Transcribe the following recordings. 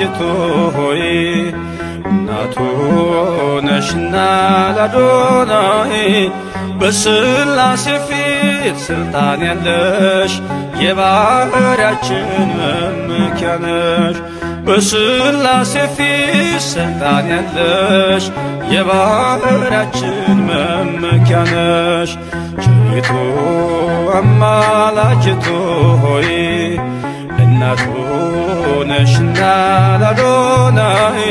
አማላጅቱ ሆይ እናቱ ነሽና ለአዶናይ በሥላሴ ፊት ስልጣን ያለሽ የባሕርያችን መመኪያ ነሽ። በሥላሴ ፊት ስልጣን ያለሽ የባሕርያችን መመኪያ ነሽ። ቸሪቱ አማላጅቱ ሆይ እናቱ ነሽና ለአዶናይ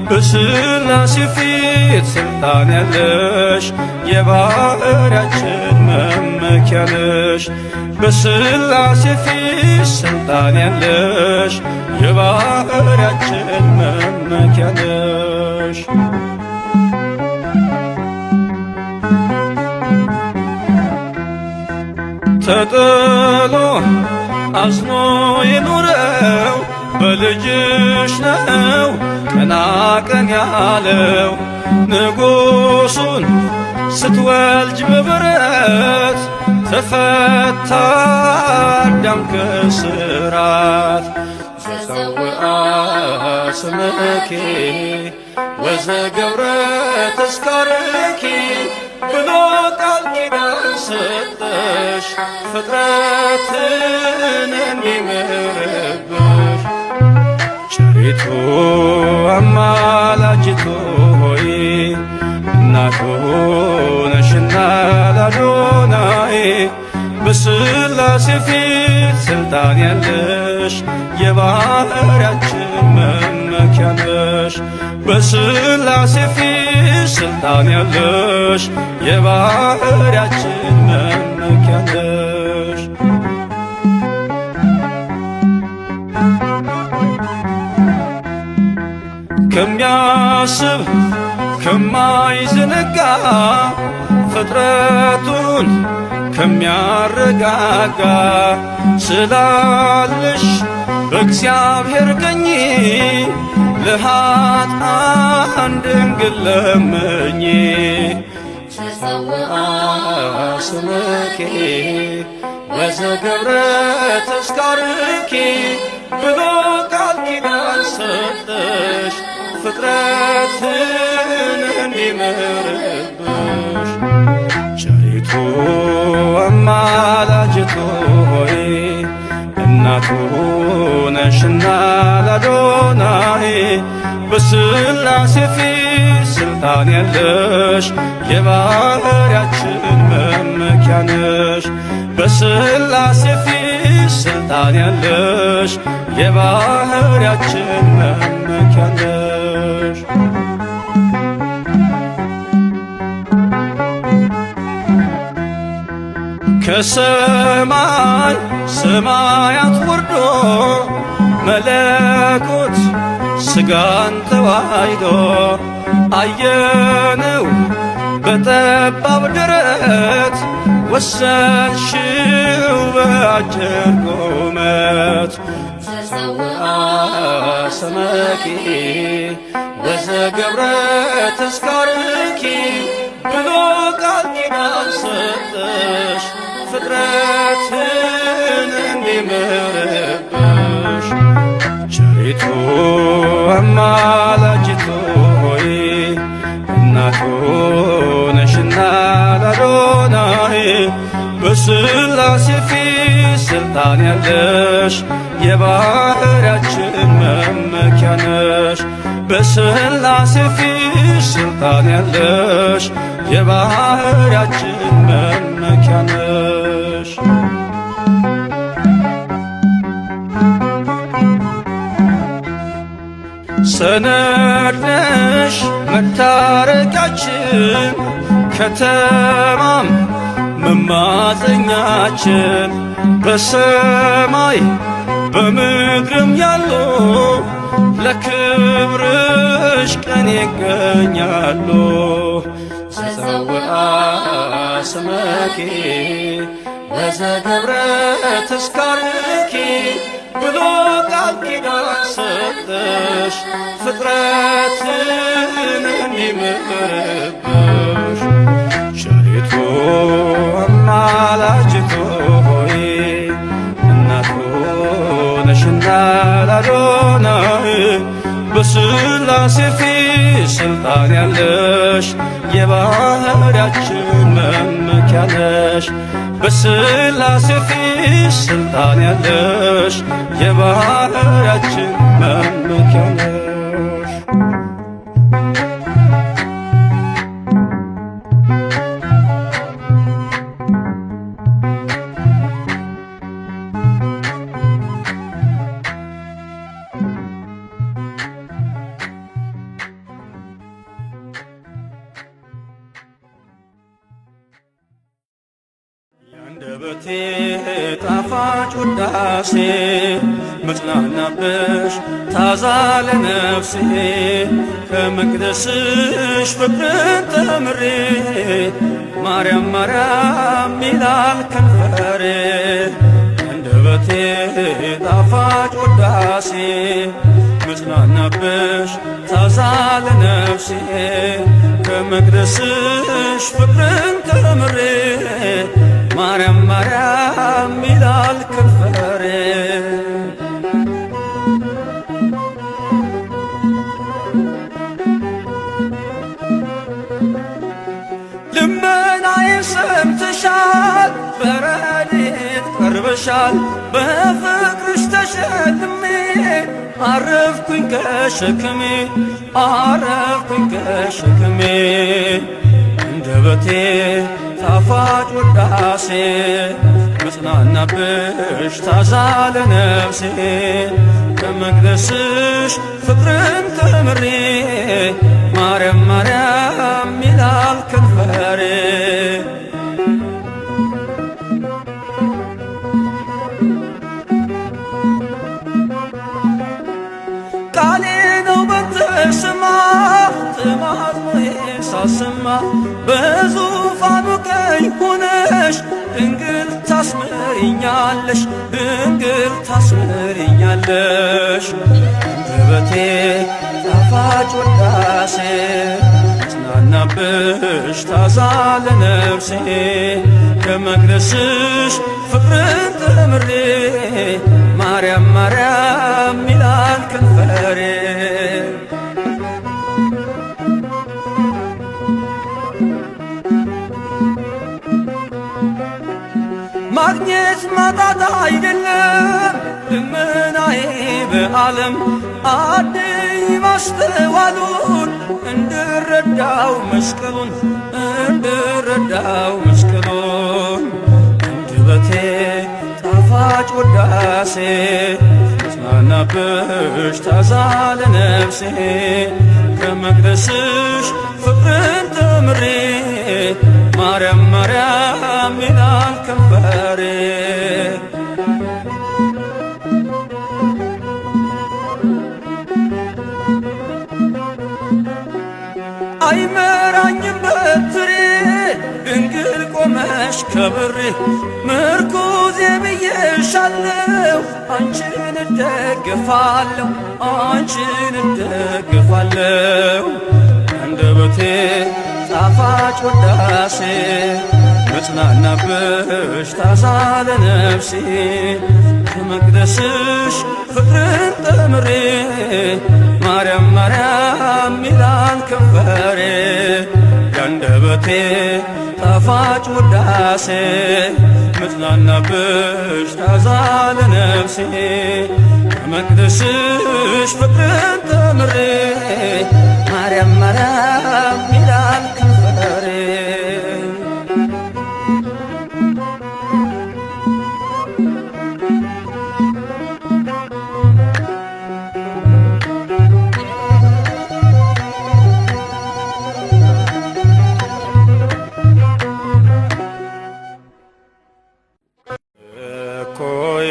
በሥላሴ ፊት ስልጣን ያለሽ የባሕርያችን መመኪያ ነሽ። በሥላሴ ፊት ስልጣን ያለሽ የባሕርያችን መመኪያ ነሽ። ተጥሎ አዝኖ የኖረው በልጅሽ ነው ቀና ቀን ያለው። ንጉሡን ስትወልጅ በበረት ተፈታ አዳም ከስራት። ዘፀውአ ስምኪ ወዘገብረ ተስካርኪ ብሎ ቃል ኪዳን ሰጠሽ ፍጥረትን እንዲምርብሽ። ቸሪቱ አማላጅቱ ሆይ እናቱ ነሽና ለአዶናይ በሥላሴ ፊት ስልጣን ያለሽ የባሕርያችን መመኪያ ነሽ። በሥላሴ ፊት ስልጣን ያለሽ የባሕርያችን መመኪያ ነሽ። ከሚያስብ ከማይዘነጋ ፍጥረቱን ከሚያረጋጋ ስላለሽ በእግዚአብሔር ቀኝ ለኃጥአን ድንግል ለምኚ። ዘፀውአ ስምኪ ወዘገብረ ተስካርኪ ብሎ ቃል ኪዳን ሰጠሽ ፍጥረትን እንዲምርብሽ። ቸሪቱ አማላጅቱ ሆይ እናቱ ነሽና ለአዶናይ በሥላሴ ፊት ስልጣን ያለሽ የባሕርያችን መመኪያ ነሽ። በሥላሴ ፊት ስልጣን ያለሽ የባሕርያችን መመኪያ ነሽ። ከሰማይ ሰማያት ወርዶ መለኮት ሥጋን ተዋሕዶ አየነው በጠባብ ደረት ወሰንሽው በአጭር ቁመት። ዘፀውአ ስምኪ ወዘገብረ ተስካርኪ ብሎ ቃል ኪዳን ሰጠሽ ፍጥረትን እንዲምርብሽ። ቸሪቱ አማላጅቱ ሆይ እናቱ ነሽና ለአዶናይ በሥላሴ ፊት ስልጣን ያለሽ የባሕርያችን መመኪያ ነሽ። በሥላሴ ፊት ስልጣን ያለሽ የባሕርያችን መመኪያ ነሽ። ሰነድ ነሽ መታረቂያችን ከተማም መማፀኛችን በሰማይ በምድርም ያሉ ለክብርሽ ቀን ይገኛሉ። ዘፀውአ ስምኪ ወዘገብረ ተስካርኪ ብሎ ቃል ኪዳን ሰጠሽ ፍጥረትን እንዲምርብሽ። ቸሪቱ አማላጅቱ ሆይ እናቱ ነሽና ለአዶናይ ሰማይ በሥላሴ ፊት ስልጣን ያለሽ የባሕርያችን መመኪያ ነሽ። በሥላሴ ፊት ስልጣን ያለሽ የባሕርያችን መመኪያ ነሽ። የአንደበቴ ጣፋጭ ውዳሴ መጽናናብሽ ታዛ ለነፍሴ ከመቅደስሽ ፍቅርን ተምሬ ማርያም ማርያም ይላል ከንፈሬ። የአንደበቴ ጣፋጭ ውዳሴ መጽናናብሽ ታዛ ለነፍሴ ከመቅደስሽ ፍቅርን ተምሬ ማርያም ማርያም ይላል ከንፈሬ። ልመናዬን ሰምተሻል፣ በረድኤት ቀርበሻል። በፍቅርሽ ተሸልሜ አረፍኩኝ ከሸክሜ አረፍኩኝ ከሸክሜ። አንደበቴ ጣፋጭ ውዳሴ መጽናናብሽ ታዛ ለነፍሴ ከመቅደስሽ ፍቅርን ተምሬ ማርያም ማርያም ይላል ከንፈሬ። ቃሌ ነው በተሰማ ተማጽኖዬ ሳሰማ በዙፋኑ ቀኝ ሆነሽ ድንግል ታስምሪኛለሽ ድንግል ታስምሪኛለሽ። አንደበቴ ጣፋጭ ውዳሴ መጽናናብሽ ታዛ ለነፍሴ ከመቅደስሽ ፍቅርን ተምሬ ማርያም ማርያም ይላል ከንፈሬ። ማግኘት ማጣት አይደለም ልመናዬ በዓለም አድይ ማስተዋሉን እንድረዳው መስቀሉን እንድረዳው መስቀሉን። አንደበቴ ጣፋጭ ውዳሴ መጽናናብሽ ታዛ ለነፍሴ ከመቅደስሽ ፍቅርን ተምሬ ማርያም ማርያም ይላል ከንፈሬ። አይመራኝም በትሬ ድንግል ቆመሽ ከብሬ ምርኩዜ ብዬሻለሁ አንቺን እደግፋለሁ አንቺን እደግፋለሁ። አንደበቴ ጣፋጭ ውዳሴ መጽናናብሽ ታዛ ለነፍሴ ከመቅደስሽ ፍቅርን ተምሬ ማርያም ማርያም ይላል ከንፈሬ። የአንደበቴ ጣፋጭ ውዳሴ መጽናናብሽ ታዛ ለነፍሴ ከመቅደስሽ ፍቅርን ተምሬ ማርያም ማርያም ይላል ከንፈሬ።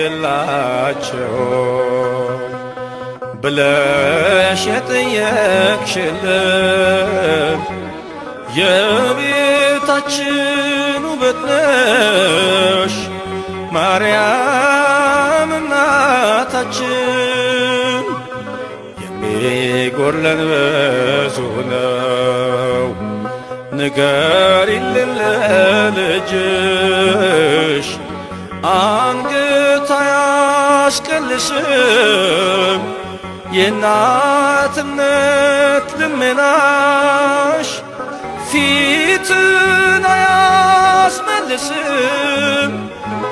የላቸው ብለሽ የጠየቅሽልን የቤታችን ውበት ነሽ ማርያም እናታችን። የሚጎድለን ብዙ ነው ንገሪልን ለልጅሽ አንገት አያስቀልስም የእናትነት ልመናሽ ፊትን አያስመልስም፣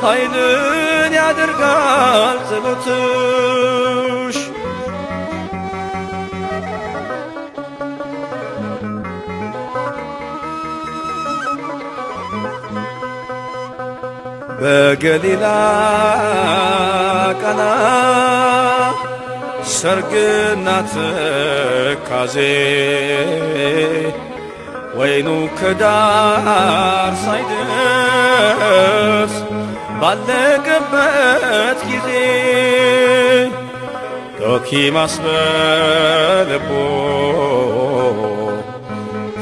ኃይልን ያደርጋል ጸሎትሽ። በገሊላ ቃና ሰርግና ትካዜ ወይኑ ከዳር ሳይደርስ ባለቀበት ጊዜ ዶኪማስ በልቦ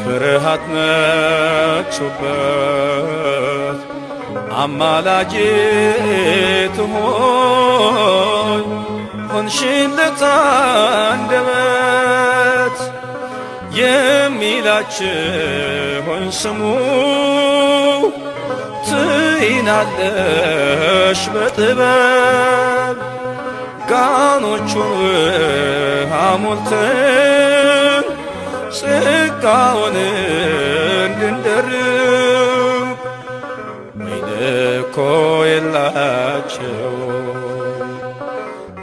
ፍርሃት ነግሶበት አማላጅት ሆይ ሆንሽለት አንደበት የሚላችሁን ስሙ ትይናለሽ በጥበብ ጋኖቹን ውሃ ሞልተን ጸጋውን እንድንደርብ ወይን እኮ የላቸው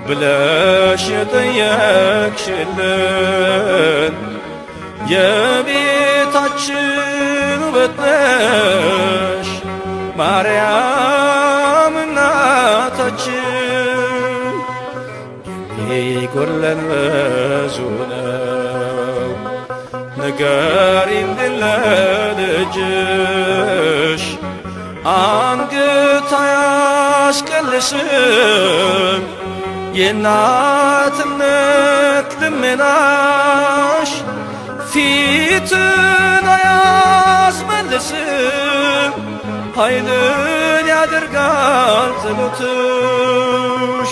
ብለሽ የጠየቅሽልን የቤታችን ውበት ነሽ ማርያም እናታችን። የሚጎለን ብዙ ነው ንገሪልን ለልጅሽ፣ አንገት አያስቀልስም የእናትነት ልመናሽ፣ ፊትን አያስመልስም ኃይልን ያደርጋል ጸሎትሽ።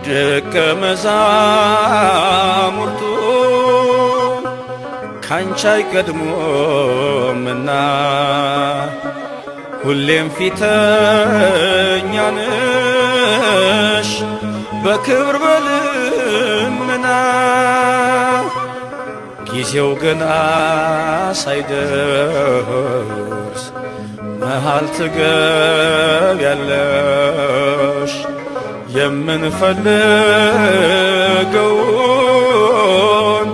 ደቀ መዛሙርቱ ካንቺ አይቀድሙምና ሁሌም ፊተኛ ነሽ በክብር በልመና፣ ጊዜው ገና ሳይደርስ መሃል ትገቢያለሽ የምንፈልገውን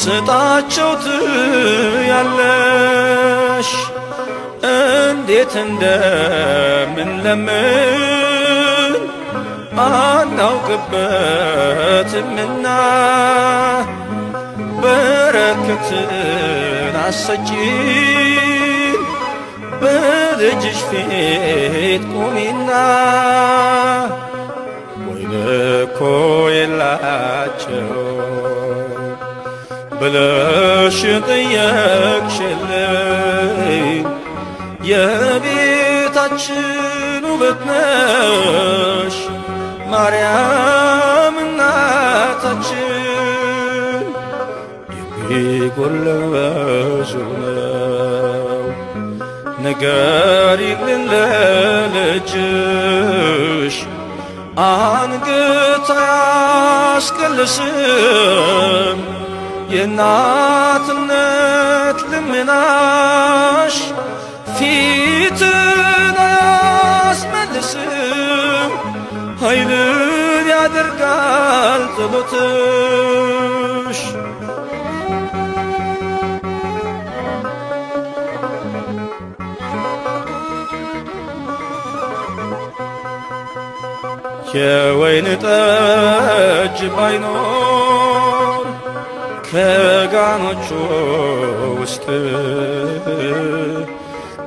ስጣቸው ትያለሽ። እንዴት እንደምንለምን አናውቅበትምና በረከትን አሰጪን በልጅሽ ፊት ቁሚና። ወይን እኮ የላቸው ብለሽ ጠየቅሽልኝ የቤታችን ውበት ነሽ ማርያም እናታችን። የሚጎለን ብዙ ነው ንገሪልን ለልጅሽ፣ አንገት አያስቀልስም የእናትነት ልመናሽ፣ ፊትን አያስመልስም ኃይልን ያደርጋል ጸሎትሽ። የወይን ጠጅ ባይኖር ከጋኖቹ ውስጥ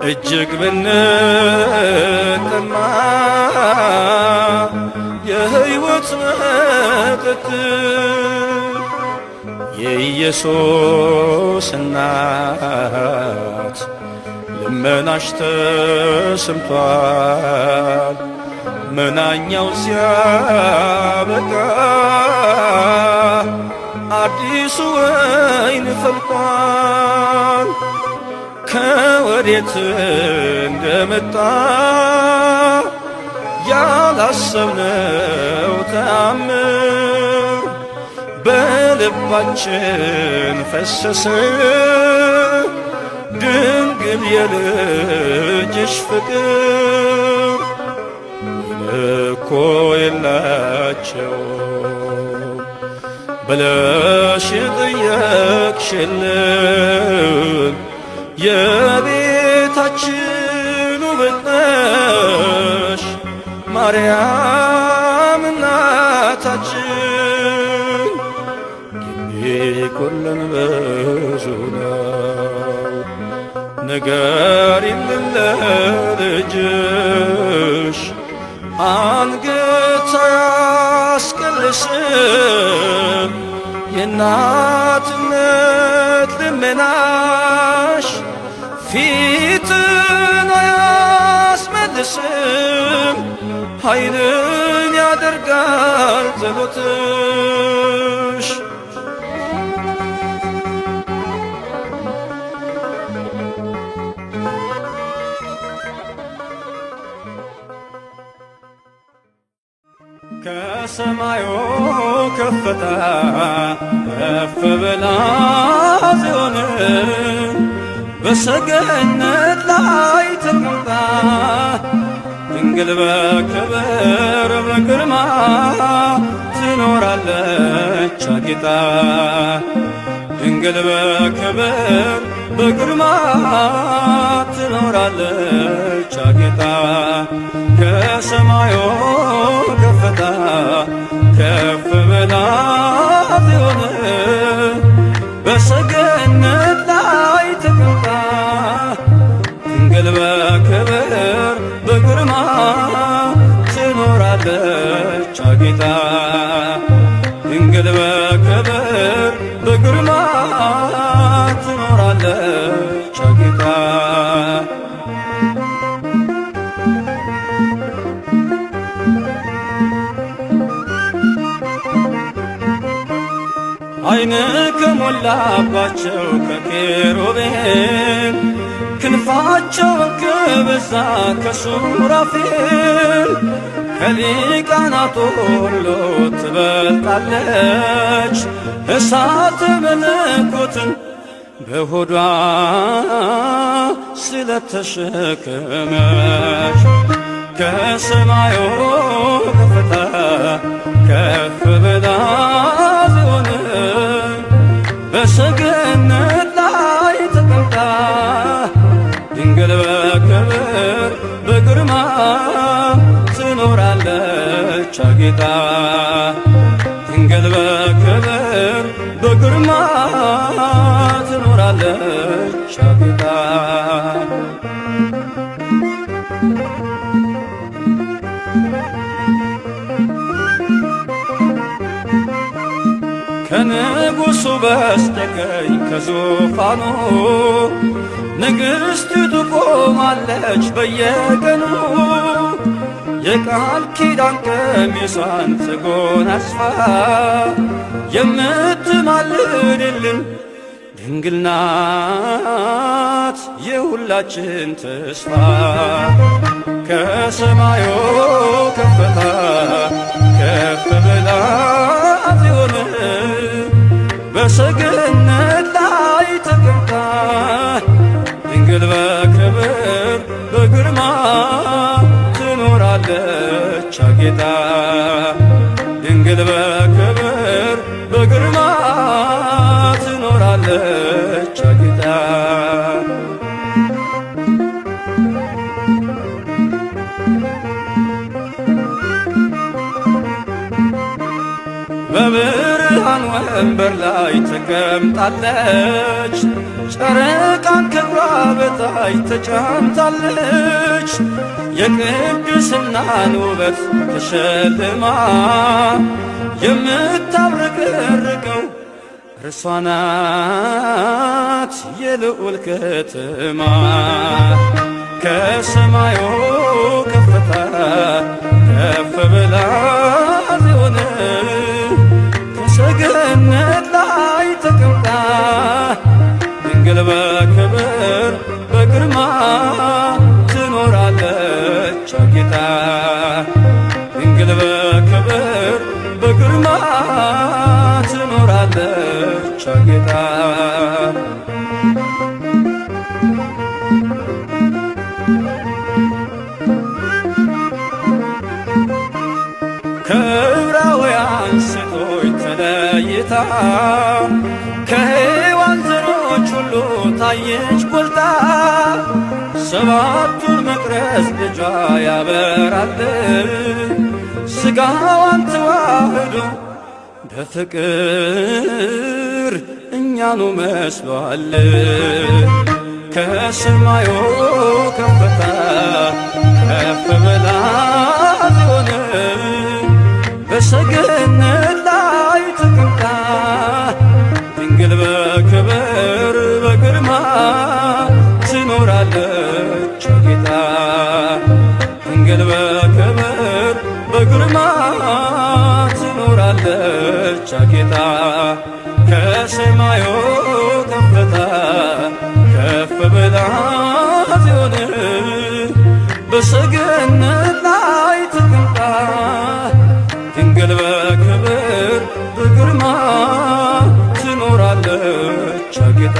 እጅግ ብንጠማ የሕይወት መጠጥ የኢየሱስ እናት ልመናሽ ተሰምቷል። መናኛው ሲያበቃ አዲሱ ወይን ፈልቋል። ከወዴት እንደመጣ ያላሰብነው ተአምር በልባችን ፈሰሰ። ድንግል የልጅሽ ፍቅር እኮ የላቸው ብለሽ የጠየቅሽልን የቤታችን ውበት ነሽ ማርያም እናታችን። የሚጎለን ብዙ ነው፣ ንገሪልን ለልጅሽ አንገት አያስቀልስም የእናትነት ልመናሽ። ፊትን አያስመልስም ኃይልን ያደርጋል ጸሎትሽ። ከሰማዩ ከፍታ ከፍ ብላ ጽዮን በሰገነት ላይ ተቀምጣ ድንግል በክብር በግርማ ትኖራለች አጊጣ። ድንግል በክብር በግርማ ትኖራለች አጊጣ። ከሰማዩ ከፍታ ከፍ ብላ ጽዮን በሰገነት ላይ ተቀምጣ ድንግል በክብር በግርማ ትኖራለች አጊጣ። ድንግል በክብር በግርማ ትኖራለች አጊጣ። ዓይን ከሞላባቸው ከኪሩቤል ክንፋቸውን ከበዛ ከሱራፌል ከሊቃናት ሁሉ ትበልጣለች እሳተ መለኮትን በሆዷ ስለተሸከመች። ከሰማዩ ከፍታ ከፍ ብላ ጽዮን በሰገነት ላይ ተቀምጣ ድንግል በክብር በግርማ ትኖራለች አጊጣ። ድንግል በክብር በግርማ ትኖራለች አጊጣ። ከንጉሡ በስተቀኝ ከዙፋኑ ንግሥቲቱ ቆማለች በየቀኑ። የቃል ኪዳን ቀሚሷን ተጎናጽፋ የምትማልድልን ድንግል ናት የሁላችን ተስፋ። ከሰማዩ ከፍታ ከፍ ብላ ጽዮን በሰገነት ላይ ተቀምጣ ድንግል በክብር በግርማ ትኖራለች አጊጣ። ድንግል በክብር በግርማ ትኖራለች አጊጣ። በብርሃን ወንበር ላይ ተቀምጣለች ጨረቃን ከእግሯ በታች ተጫምታለች። የቅድስናን ውበት ተሸልማ የምታብረቀርቀው እርሷ ናት የልዑል ከተማ። ከሰማዩ ከፍታ ከፍ ብላ ጽዮን ከሰገነት ላይ ተቀምጣ ድንግል በክብር በግርማ ትኖራለች አጊጣ ድንግል በክብር በግርማ ትኖራለች አጊጣ ከዕብራውያን ሴቶች ተለይታ ከሔዋን ዘሮች ሁሉ ታየች ጎልታ ሰባቱን መቅረዝ ልጇ ያበራል ሥጋዋን ተዋህዶ በፍቅር እኛኑ መስሏል ከሰማዩ ከፍታ ከፍ ብላ ጽዮን በሰገነት ላይ ተቀምጣ ድንግል በክብር በግርማ ትኖራለች አጊጣ ድንግል በክብር በግርማ ትኖራለች አጊጣ ከሰማዩ ከፍታ ከፍ ብላ ጽዮን በሰገነት ላይ ተቀምጣ ድንግል በክብር በግርማ ትኖራለች አጊጣ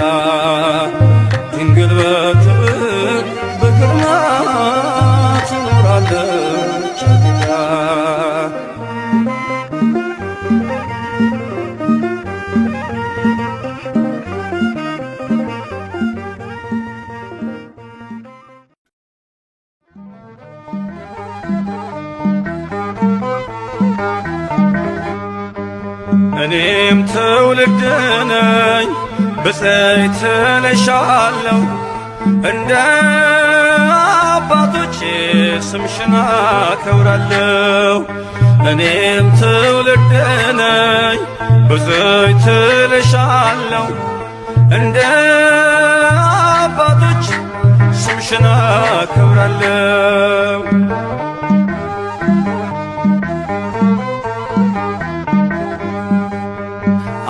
ድንግል በክብር በግርማ ትኖራለች አጊጣ እኔም ትውልድ ነኝ ብፅዕት እልሻለሁ እንደ አባቶቼ ስምሽን አከብራለሁ እኔም ትውልድ ነኝ ብፅዕት እልሻለሁ እንደ አባቶች ስምሽን አከብራለሁ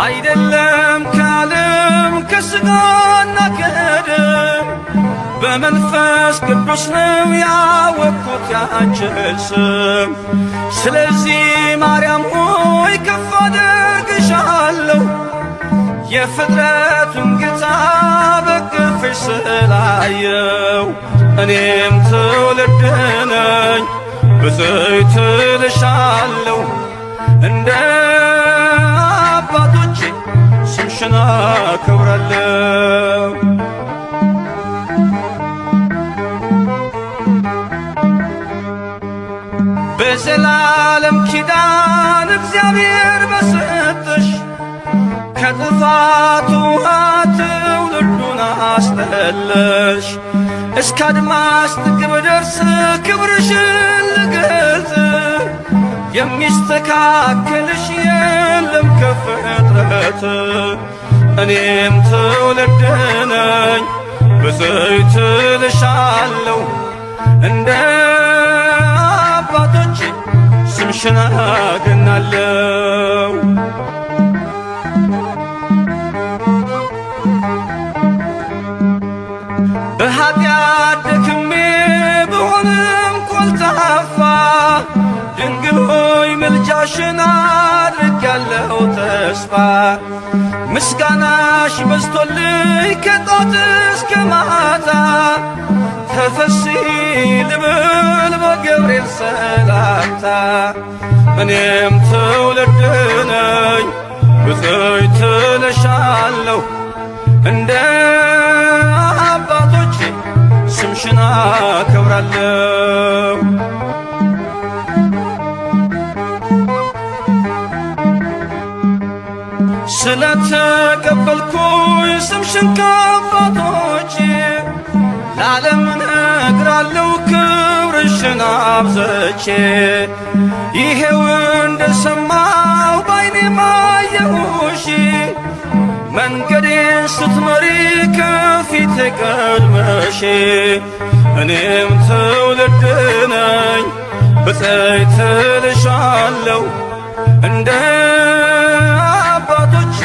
አይደለም ከዓለም ከሥጋና ከደም በመንፈስ ቅዱስ ነው ያወቅሁት ያንቺን ስም ስለዚህ ማርያም ሆይ ከፍ አደርግሻለሁ የፍጥረቱን ጌታ በቅፍሽ ስላየው እኔም ትውልድ ነኝ ብፅዕት እልሻለሁ እንደ አባቶቼ ስምሽን አከብራለሁ በዘላለም ኪዳን እግዚአብሔር በሰጠሽ ከጥፋት ውሃ ትውልዱን አስጠለሽ እስከ አድማስ ጥግ ብደርስ ክብርሽን ልገልጽ የሚስተካከልሽ የለም ከፍጥረት እኔም ትውልድ ነኝ ብፅዕት እልሻለሁ እንደ አባቶቼ ስምሽን አገናለሁ በኃጢአት ደክሜ ብሆንም ኮልታፋ ድንግል ሆይ ምልጃሽን አድርጌያለሁ ተስፋ ምስጋናሽ በዝቶልኝ ከጧት እስከ ማታ ተፈሥሒ ልብል በገብርኤል ሰላምታ እኔም ትውልድ ነኝ ብፅዕት እልሻለሁ እንደ አባቶቼ ስምሽን አከብራለሁ ስለተቀበልኩኝ ስምሽን ከአባቶቼ ለዓለም እነግራለሁ ክብርሽን አብዝቼ ይሄው እንደሰማሁ ባይኔ አየሁሽ መንገዴን ስትመሪ ከፊቴ ቀድመሽ እኔም ትውልድ ነኝ ብፅዕት እልሻለሁ እንደ አባቶቼ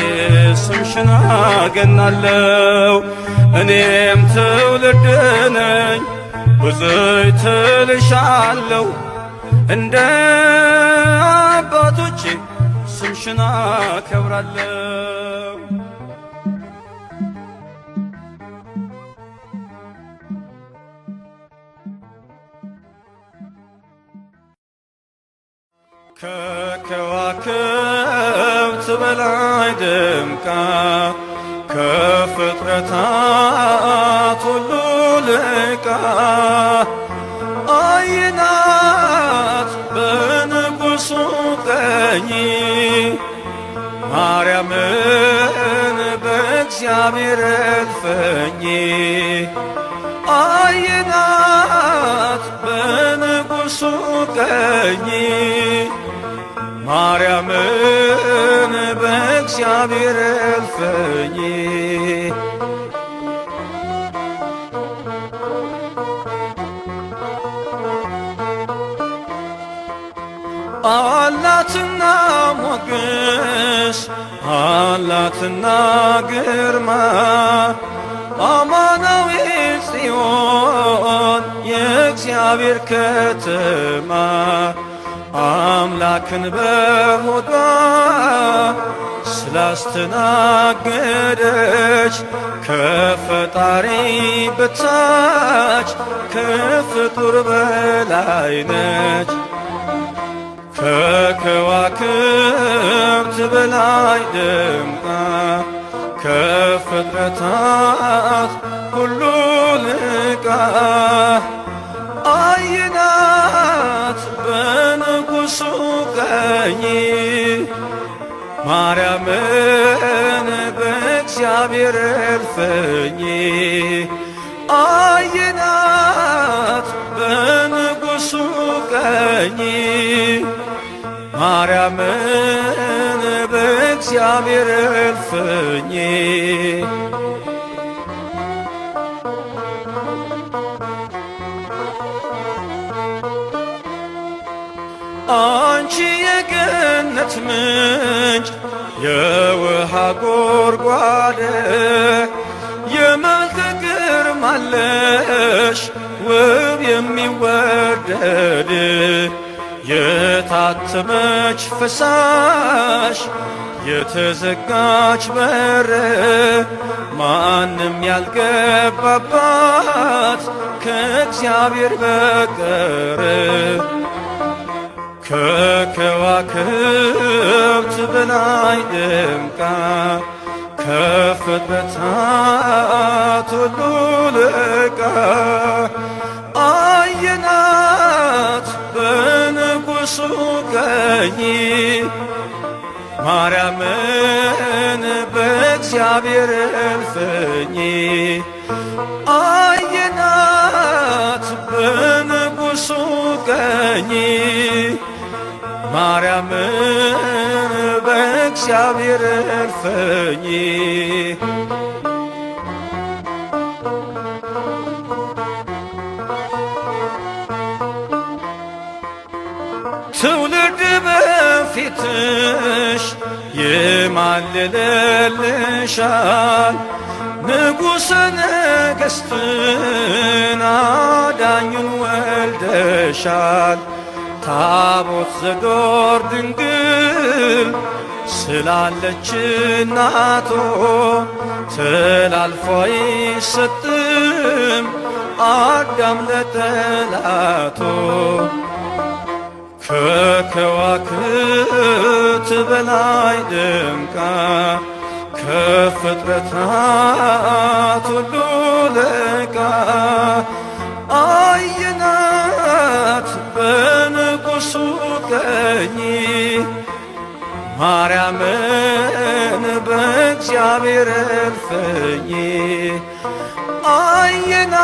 ስምሽ ስምሽን አገናለው። እኔም ትውልድ ነኝ ብፅዕት እልሻለሁ እንደ አባቶቼ ስምሽን አከብራለሁ። ከከዋክብት በላይ ደምቃ ከፍጥረታት ሁሉ ልቃ አየናት በንጉሡ ቀኝ ማርያምን በእግዚአብሔር እልፍኝ አየናት በንጉሡ ቀኝ ማርያምን በእግዚአብሔር እልፍኝ አላትና ሞገስ አላትና ግርማ አማናዊት ጽዮን የእግዚአብሔር ከተማ አምላክን በሆዷ ስላስተናገደች ከፈጣሪ በታች ከፍጡር በላይ ነች። ከከዋክብት በላይ ደምቃ ከፍጥረታት ሁሉ ልቃ አየናት በንጉሡ ቀኝ ማርያምን በእግዚአብሔር እልፍኝ አየናት በንጉሡ ቀኝ ማርያምን በእግዚአብሔር እልፍኝ አንቺ የገነት ምንጭ የውሃ ጎርጓደ የመልከ ግርማ አለሽ ውብ የሚወደድ የታተመች ፈሳሽ የተዘጋች በር ማንም ያልገባባት ከእግዚአብሔር በቀር ከከዋክብት በላይ ደምቃ ከፍጥረታት ሁሉ ልቃ አየናት በንጉሡ ቀኝ ማርያምን በእግዚአብሔር እልፍኝ አየናት በንጉሡ ቀኝ ማርያምን በእግዚአብሔር እልፍኝ ትውልድ በፊትሽ ይማልልልሻል ንጉሠ ነገሥትን አዳኙን ወልደሻል። ታቦት ዘዶር ድንግል ስላለች እናቶ ተላልፎ አይሰጥም አዳም ለጠላቶ ከከዋክብት በላይ ደምቃ ከፍጥረታት ሁሉ ልቃ አየናት በንጉሡ ቀኝ ማርያምን በእግዚአብሔር እልፍኝ አየናት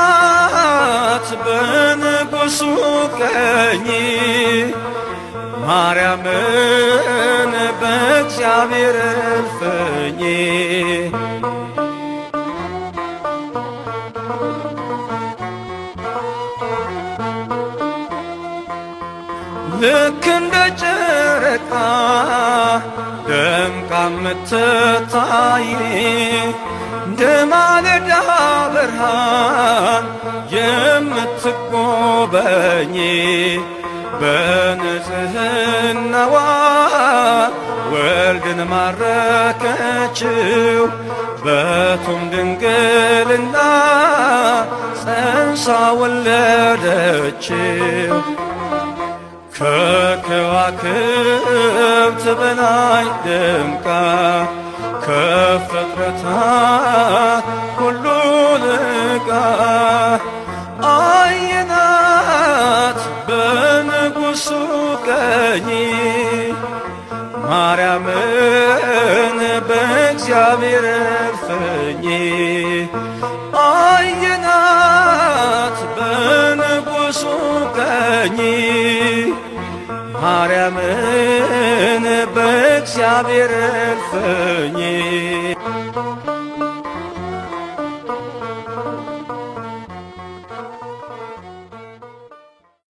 በንጉሡ ቀኝ ማርያምን በእግዚአብሔር እልፍኝ ልክ እንደ ጨረቃ ደምቃ የምትታይ እንደ ማለዳ ብርሃን የምትጎበኝ በንጽሕናዋ ወልድን ማረከችው በቱም ድንግልና ጸንሳ ወለደችው። ከከዋክብት በላይ ደምቃ ከፍጥረታት ሁሉ ልቃ አየናት በንጉሡ ቀኝ ማርያምን በእግዚአብሔር እልፍኝ አየናት በንጉሡ ቀኝ ማርያምን በእግዚአብሔር እልፍኝ